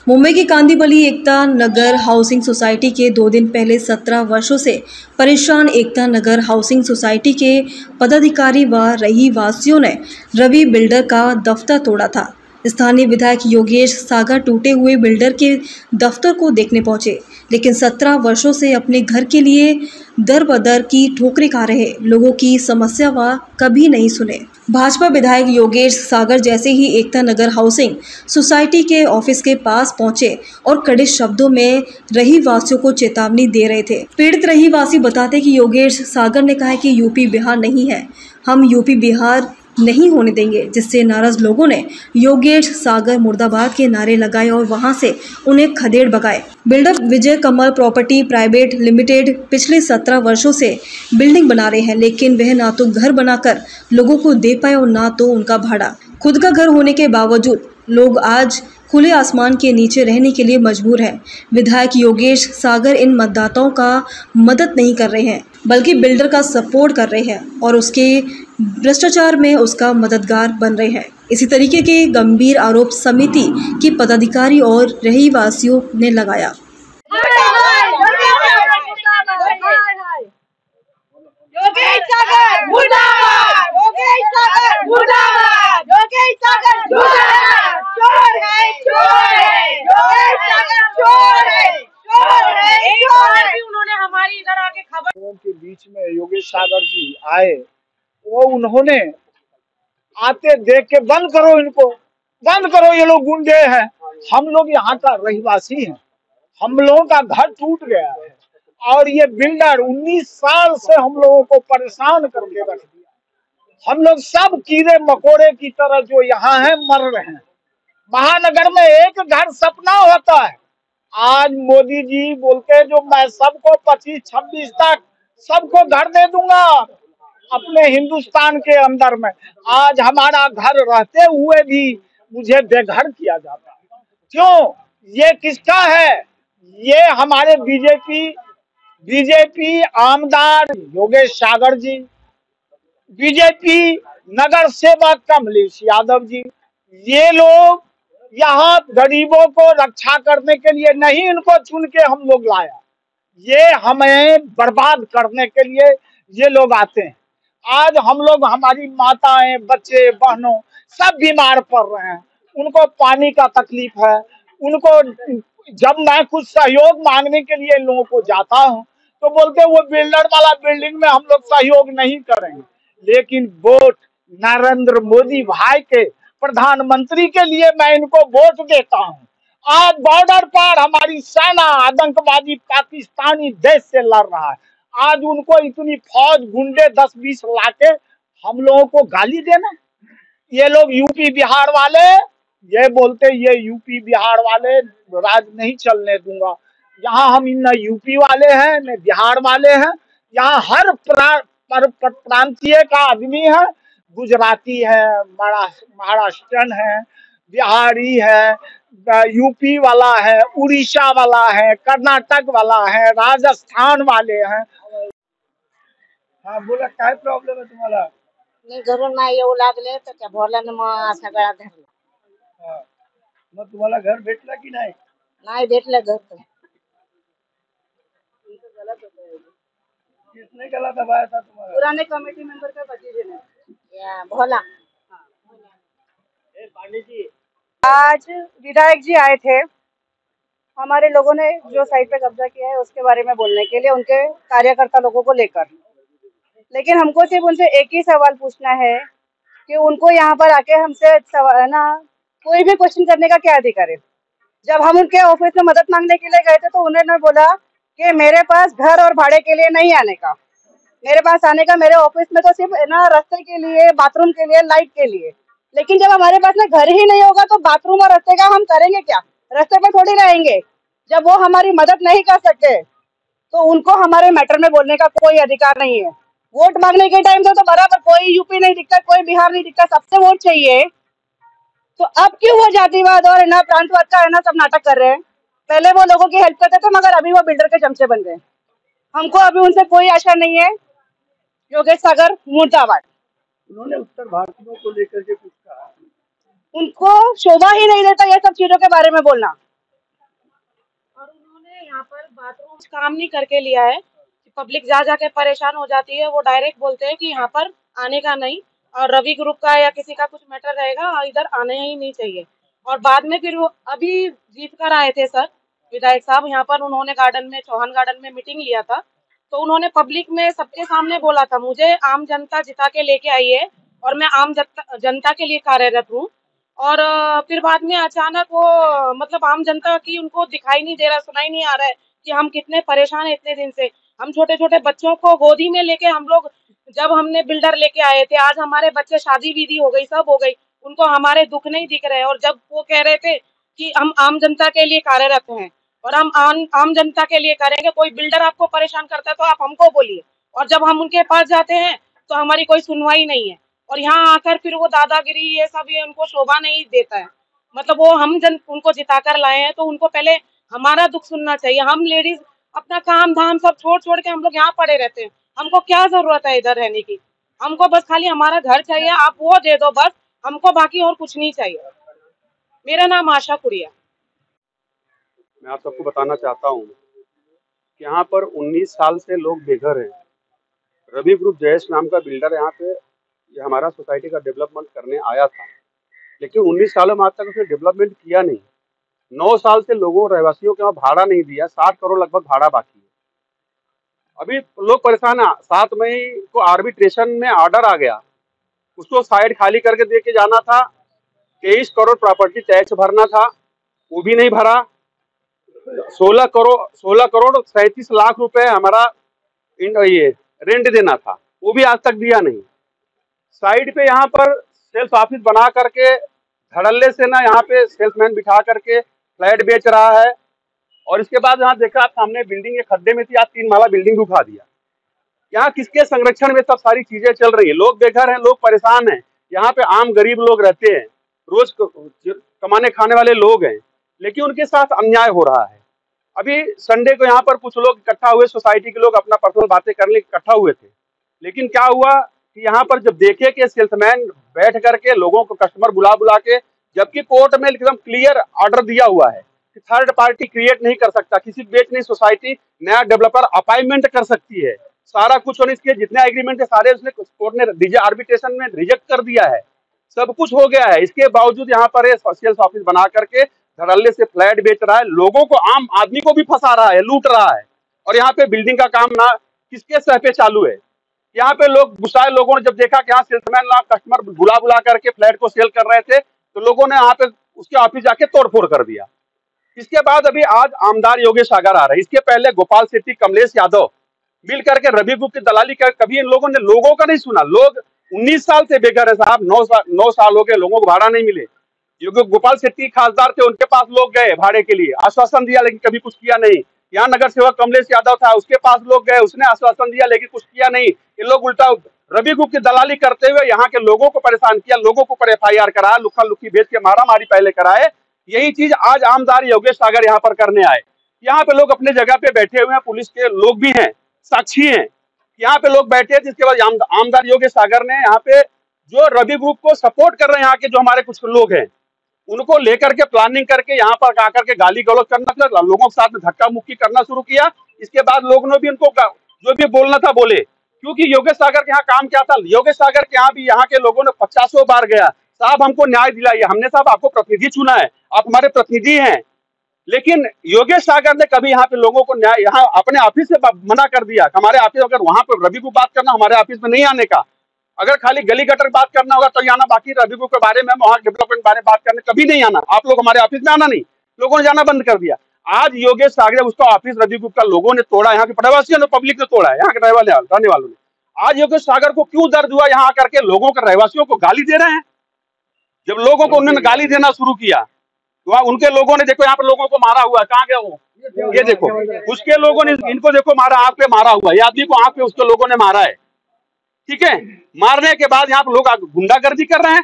मुंबई के Kandivali Ekta Nagar housing society के 2 दिन पहले 17 वर्षों से परेशान एकता नगर हाउसिंग सोसाइटी के पदाधिकारी व रहीवासियों ने रवि बिल्डर का दफ्तर तोड़ा था। स्थानीय विधायक योगेश सागर टूटे हुए बिल्डर के दफ्तर को देखने पहुंचे, लेकिन 17 वर्षों से अपने घर के लिए दर बदर की ठोकरें खा रहे लोगों की समस्या वह कभी नहीं सुने। भाजपा विधायक योगेश सागर जैसे ही एकता नगर हाउसिंग सोसाइटी के ऑफिस के पास पहुंचे और कड़े शब्दों में रहीवासियों को चेतावनी दे रहे थे। पीड़ित रहीवासी बताते कि योगेश सागर ने कहा कि यूपी बिहार नहीं है, हम यूपी बिहार नहीं होने देंगे, जिससे नाराज लोगों ने योगेश सागर मुर्दाबाद के नारे लगाए और वहां से उन्हें खदेड़ भगाए। बिल्डर विजय कमल प्रॉपर्टी प्राइवेट लिमिटेड पिछले 17 वर्षों से बिल्डिंग बना रहे हैं, लेकिन वह ना तो घर बनाकर लोगों को दे पाए और ना तो उनका भाड़ा। खुद का घर होने के बावजूद लोग आज खुले आसमान के नीचे रहने के लिए मजबूर हैं। विधायक योगेश सागर इन मतदाताओं का मदद नहीं कर रहे हैं, बल्कि बिल्डर का सपोर्ट कर रहे हैं और उसके भ्रष्टाचार में उसका मददगार बन रहे हैं। इसी तरीके के गंभीर आरोप समिति के पदाधिकारी और रहीवासियों ने लगाया। के बीच में योगेश सागर जी आए, वो उन्होंने आते देख के बंद करो इनको, बंद करो, ये लोग गुंडे हैं। हम लोग यहाँ का रहीवासी हैं, हम लोगों का घर टूट गया है और ये बिल्डर 19 साल से हम लोगों को परेशान करके रख दिया। हम लोग सब कीड़े मकोड़े की तरह जो यहाँ है मर रहे हैं। महानगर में एक घर सपना होता है। आज मोदी जी बोलते जो मैं सबको 25-26 तक सबको घर दे दूंगा अपने हिंदुस्तान के अंदर में। आज हमारा घर रहते हुए भी मुझे बेघर किया जाता है। क्यों? ये किसका है? ये हमारे बीजेपी आमदार योगेश सागर जी, बीजेपी नगर सेवक कमलेश यादव जी, ये लोग यहाँ गरीबों को रक्षा करने के लिए नहीं इनको चुन के हम लोग लाया, ये हमें बर्बाद करने के लिए ये लोग आते हैं। आज हम लोग, हमारी माताएं, बच्चे, बहनों सब बीमार पड़ रहे हैं, उनको पानी का तकलीफ है। उनको जब मैं कुछ सहयोग मांगने के लिए लोगों को जाता हूं तो बोलते वो बिल्डर वाला बिल्डिंग में हम लोग सहयोग नहीं करेंगे। लेकिन वोट नरेंद्र मोदी भाई के प्रधानमंत्री के लिए मैं इनको वोट देता हूं। आज बॉर्डर पर हमारी सेना आतंकवादी पाकिस्तानी देश से लड़ रहा है। आज उनको इतनी फौज गुंडे 10-20 लाके हम लोगों को गाली देना। ये लोग यूपी बिहार वाले, ये बोलते ये यूपी बिहार वाले राज नहीं चलने दूंगा। यहाँ हम न यूपी वाले हैं न बिहार वाले हैं, यहाँ हर प्रांतीय का आदमी है। गुजराती है, महाराष्ट्रन है, बिहारी है, यूपी वाला है, उड़ीसा वाला है, कर्नाटक वाला है, राजस्थान वाले हैं। हाँ बोला, काय प्रॉब्लेम है तुम्हाला? मी घरून नाही येऊ लागले तर त्या भोरल्यानं मग सगळा धरला। मग तुम्हाला घर भेटला की नाही? नाही भेटलं घर तर। किसने गला दबाया था तुम्हारा? पुराने कमेटी मेंबर का भतीजे ने, या भोला। आज विधायक जी आए थे, हमारे लोगों ने जो साइट पे कब्जा किया है उसके बारे में बोलने के लिए, उनके कार्यकर्ता लोगों को लेकर। लेकिन हमको सिर्फ उनसे एक ही सवाल पूछना है कि उनको यहाँ पर आके हमसे ना कोई भी क्वेश्चन करने का क्या अधिकार है। जब हम उनके ऑफिस में मदद मांगने के लिए गए थे तो उन्होंने बोला कि मेरे पास घर और भाड़े के लिए नहीं आने का, मेरे पास आने का मेरे ऑफिस में तो सिर्फ ना रास्ते के लिए, बाथरूम के लिए, लाइट के लिए। लेकिन जब हमारे पास में घर ही नहीं होगा तो बाथरूम और रास्ते का हम करेंगे क्या? रास्ते पे थोड़ी रहेंगे। जब वो हमारी मदद नहीं कर सकते तो उनको हमारे मैटर में बोलने का कोई अधिकार नहीं है। वोट मांगने के टाइम से तो बराबर कोई यूपी नहीं दिखता, कोई बिहार नहीं दिखता, सबसे वोट चाहिए। तो अब क्यों वो जातिवाद और ना प्रांतवाद का है ना सब नाटक कर रहे हैं? पहले वो लोगों की हेल्प करते थे, मगर अभी वो बिल्डर के चमचे बन गए। हमको अभी उनसे कोई आशा नहीं है। योगेश सागर मुर्दाबाद। उन्होंने उत्तर भारतीयों को लेकर के कुछ कहा, उनको शोभा ही नहीं देता ये सब चीजों के बारे में बोलना। बाथरूम काम नहीं करके लिया है, पब्लिक जा जाके परेशान हो जाती है। वो डायरेक्ट बोलते हैं कि यहाँ पर आने का नहीं, और रवि ग्रुप का या किसी का कुछ मैटर रहेगा इधर आने ही नहीं चाहिए। और बाद में फिर वो अभी जीत कर आए थे सर विधायक साहब यहाँ पर, उन्होंने गार्डन में, चौहान गार्डन में मीटिंग लिया था, तो उन्होंने पब्लिक में सबके सामने बोला था मुझे आम जनता जिता के लेके आई है और मैं आम जनता के लिए कार्यरत हूँ। और फिर बाद में अचानक वो मतलब आम जनता की उनको दिखाई नहीं दे रहा, सुनाई नहीं आ रहा है कि हम कितने परेशान हैं इतने दिन से। हम छोटे छोटे बच्चों को गोदी में लेके हम लोग, जब हमने बिल्डर लेके आए थे, आज हमारे बच्चे शादी विधि हो गई, सब हो गई, उनको हमारे दुख नहीं दिख रहे। और जब वो कह रहे थे कि हम आम जनता के लिए कार्यरत हैं और हम आम जनता के लिए करेंगे, कोई बिल्डर आपको परेशान करता है तो आप हमको बोलिए, और जब हम उनके पास जाते हैं तो हमारी कोई सुनवाई नहीं है। और यहाँ आकर फिर वो दादागिरी ये सब, ये उनको शोभा नहीं देता है। मतलब वो हम उनको जिताकर लाए हैं तो उनको पहले हमारा दुख सुनना चाहिए। हम लेडीज अपना काम धाम सब छोड़ छोड़ के हम लोग यहाँ पड़े रहते हैं, हमको क्या जरूरत है इधर रहने की? हमको बस खाली हमारा घर चाहिए, आप वो दे दो बस, हमको बाकी और कुछ नहीं चाहिए। मेरा नाम आशा कुड़िया। मैं आप सबको बताना चाहता हूँ कि यहाँ पर 19 साल से लोग बेघर हैं। रवि ग्रुप जयेश नाम का बिल्डर यहाँ पे ये हमारा सोसाइटी का डेवलपमेंट करने आया था, लेकिन 19 सालों में आज तक उसने डेवलपमेंट किया नहीं। 9 साल से लोगों रहवासियों के वहाँ भाड़ा नहीं दिया, 60 करोड़ लगभग भाड़ा बाकी है। अभी लोग परेशान है। 7 मई को आर्बिट्रेशन में ऑर्डर आ गया, उसको साइड खाली करके दे के जाना था। 23 करोड़ प्रॉपर्टी टैक्स भरना था, वो भी नहीं भरा। 16 करोड़ 37 लाख रुपए हमारा ये रेंट देना था, वो भी आज तक दिया नहीं। साइड पे यहाँ पर सेल्स ऑफिस बना करके धड़ल्ले से ना यहाँ पे सेल्समैन बिठा करके फ्लैट बेच रहा है। और इसके बाद यहाँ देखा आप सामने बिल्डिंग के खड्डे में थी, आज 3 माला बिल्डिंग उठा दिया। यहाँ किसके संरक्षण में सब सारी चीजें चल रही है? लोग बेघर हैं, लोग परेशान हैं। यहाँ पे आम गरीब लोग रहते हैं, रोज कमाने खाने वाले लोग हैं, लेकिन उनके साथ अन्याय हो रहा है। अभी संडे को यहाँ पर कुछ लोग इकट्ठा हुए, सोसाइटी के लोग अपना पर्सनल बातें करने इकट्ठा हुए थे, लेकिन क्या हुआ कि यहाँ पर जब देखे कि सेल्समैन बैठ करके लोगों को कस्टमर बुला बुला के, जबकि कोर्ट में एकदम क्लियर ऑर्डर दिया हुआ है कि थर्ड पार्टी क्रिएट नहीं कर सकता, किसी बेच नहीं सोसाइटी, नया डेवलपर अपॉइंटमेंट कर सकती है, सारा कुछ। और इसके जितने एग्रीमेंट है सारे उसने कोर्ट ने आर्बिट्रेशन में रिजेक्ट कर दिया है, सब कुछ हो गया है। इसके बावजूद यहाँ पर सेल्स ऑफिस बना करके धड़ल्ले से फ्लैट बेच रहा है, लोगों को, आम आदमी को भी फंसा रहा है, लूट रहा है। और यहाँ पे बिल्डिंग का काम ना किसके सह पे चालू है? यहाँ पे लोग गुस्साए लोगों ने जब देखा कि यहाँ सेल्समैन कस्टमर बुला बुला करके फ्लैट को सेल कर रहे थे, तो लोगों ने यहाँ पे उसके ऑफिस जाके तोड़फोड़ कर दिया। इसके बाद अभी आज आमदार योगेश सागर आ रहे हैं, इसके पहले गोपाल सेठी, कमलेश यादव मिल करके रवि ग्रुप की दलाली कर, कभी इन लोगों ने लोगों का नहीं सुना। लोग 19 साल से बेघर है साहब, 9 साल हो गए, लोगों को भाड़ा नहीं मिले। गोपाल सेठी खासदार थे, उनके पास लोग गए भाड़े के लिए, आश्वासन दिया लेकिन कभी कुछ किया नहीं। यहाँ नगर सेवक कमलेश यादव था, उसके पास लोग गए, उसने आश्वासन दिया लेकिन कुछ किया नहीं। ये लोग उल्टा रवि ग्रुप की दलाली करते हुए यहाँ के लोगों को परेशान किया, लोगों को पर FIR कराया, लुक्खा लुक्की बेच के मारा मारी पहले कराए। यही चीज आज आमदार योगेश सागर यहाँ पर करने आए। यहाँ पे लोग अपने जगह पे बैठे हुए हैं, पुलिस के लोग भी हैं, साक्षी हैं, यहाँ पे लोग बैठे हैं। जिसके बाद आमदार योगेश सागर ने यहाँ पे जो रवि ग्रुप को सपोर्ट कर रहे हैं, यहाँ के जो हमारे कुछ लोग हैं, उनको लेकर के प्लानिंग करके यहाँ पर आकर के गाली गलौज करना, लोगों के साथ में धक्का मुक्की करना शुरू किया। इसके बाद लोगों ने भी उनको जो भी बोलना था बोले, क्योंकि योगेश सागर के यहाँ काम क्या था। योगेश सागर के यहाँ भी यहाँ के लोगों ने 50 बार गया, साहब हमको न्याय दिलाइए, हमने साहब आपको प्रतिनिधि चुना है, आप हमारे प्रतिनिधि हैं। लेकिन योगेश सागर ने कभी यहाँ पे लोगों को न्याय, यहाँ अपने ऑफिस से मना कर दिया। हमारे ऑफिस, अगर वहां पर रवि को बात करना, हमारे ऑफिस में नहीं आने का। अगर खाली गली गटर बात करना होगा तो आना, बाकी रवि ग्रुप के बारे में, वहां डेवलपमेंट बारे में बात करने कभी नहीं आना। आप लोग हमारे ऑफिस में आना नहीं, लोगों ने जाना बंद कर दिया। आज योगेश सागर, उसका ऑफिस रवि ग्रुप का लोगों ने तोड़ा, यहाँ के प्रवासियों ने, पब्लिक ने तोड़ा है, यहाँ के रहने वालों ने। आज योगेश सागर को क्यों दर्द हुआ? यहाँ आकर के लोगों के रहवासियों को गाली दे रहे हैं। जब लोगों को उन्होंने गाली देना शुरू किया तो उनके लोगों ने, देखो यहाँ पर लोगों को मारा हुआ है, कहाँ गया वो, ये देखो, उसके लोगों ने इनको देखो मारा, आंख पे मारा हुआ है, ये आदमी को आंख पे उसके लोगों ने मारा है। ठीक है, मारने के बाद यहाँ पर लोग गुंडागर्दी कर रहे हैं।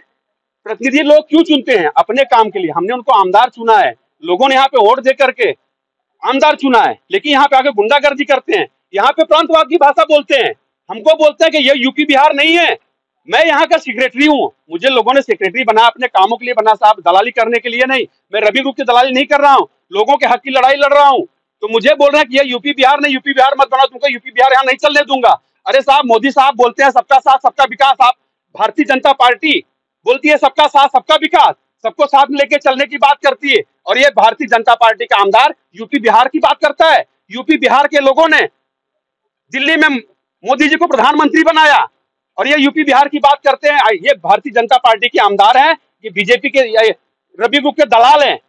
प्रतिनिधि लोग क्यों चुनते हैं? अपने काम के लिए। हमने उनको आमदार चुना है, लोगों ने यहाँ पे वोट दे करके आमदार चुना है, लेकिन यहाँ पे आके गुंडागर्दी करते हैं, यहाँ पे प्रांतवाद की भाषा बोलते हैं, हमको बोलते हैं कि ये यूपी बिहार नहीं है, मैं यहाँ का सेक्रेटरी हूँ, मुझे लोगों ने सेक्रेटरी बना, अपने कामों के लिए बना साहब, दलाली करने के लिए नहीं। मैं रवि ग्रुप की दलाली नहीं कर रहा हूँ, लोगों के हक की लड़ाई लड़ रहा हूँ। तो मुझे बोल रहे हैं कि ये यूपी बिहार नहीं, यूपी बिहार मत बनाओ, तुमको यूपी बिहार यहाँ नहीं चलने दूंगा। अरे साहब, मोदी साहब बोलते हैं सबका साथ सबका विकास, आप भारतीय जनता पार्टी बोलती है सबका साथ सबका विकास, सबको साथ में लेके चलने की बात करती है, और ये भारतीय जनता पार्टी का आमदार यूपी बिहार की बात करता है। यूपी बिहार के लोगों ने दिल्ली में मोदी जी को प्रधानमंत्री बनाया, और ये यूपी बिहार की बात करते हैं। ये भारतीय जनता पार्टी के आमदार हैं, ये बीजेपी के रवि गुप्ता के दलाल हैं।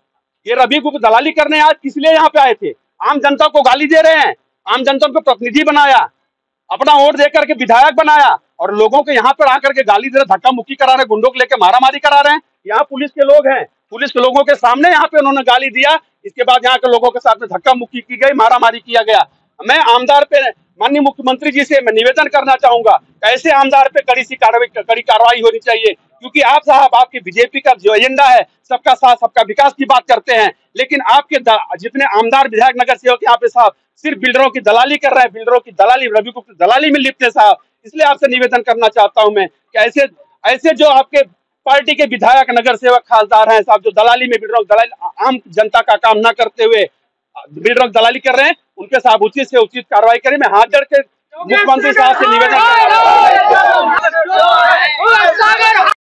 ये रवि गुप्ता दलाली करने आज किस लिए यहाँ पे आए थे? आम जनता को गाली दे रहे हैं, आम जनता को प्रतिनिधि बनाया, अपना वोट देकर के विधायक बनाया, और लोगों के यहाँ पर आकर के गाली दे रहे, धक्का मुक्की करा रहे, गुंडों को लेकर मारामारी करा रहे हैं। यहाँ पुलिस के लोग हैं, पुलिस के लोगों के सामने यहाँ पे उन्होंने गाली दिया, इसके बाद यहाँ के लोगों के साथ में धक्का मुक्की की गई, मारामारी किया गया। मैं आमदार पे, माननीय मुख्यमंत्री जी से मैं निवेदन करना चाहूंगा, ऐसे आमदार पे कड़ी कार्रवाई होनी चाहिए, क्योंकि आप साहब, आपकी बीजेपी का जो एजेंडा है सबका साथ सबका विकास की बात करते हैं, लेकिन आपके जितने आमदार विधायक नगर सेवक यहाँ पे साहब सिर्फ बिल्डरों की दलाली कर रहे हैं, बिल्डरों की दलाली, रवि गुप्ता दलाली में लिप्त है साहब। इसलिए आपसे निवेदन करना चाहता हूं मैं कि ऐसे जो आपके पार्टी के विधायक नगर सेवक खासदार हैं साहब, जो दलाली में बिल्डरों दलाली, आम जनता का काम न करते हुए बिल्डरों दलाली कर रहे हैं, उनके साहब उचित से उचित कार्रवाई करें। मैं हाथ जोड़ के मुख्यमंत्री साहब से निवेदन कर रहा हूं।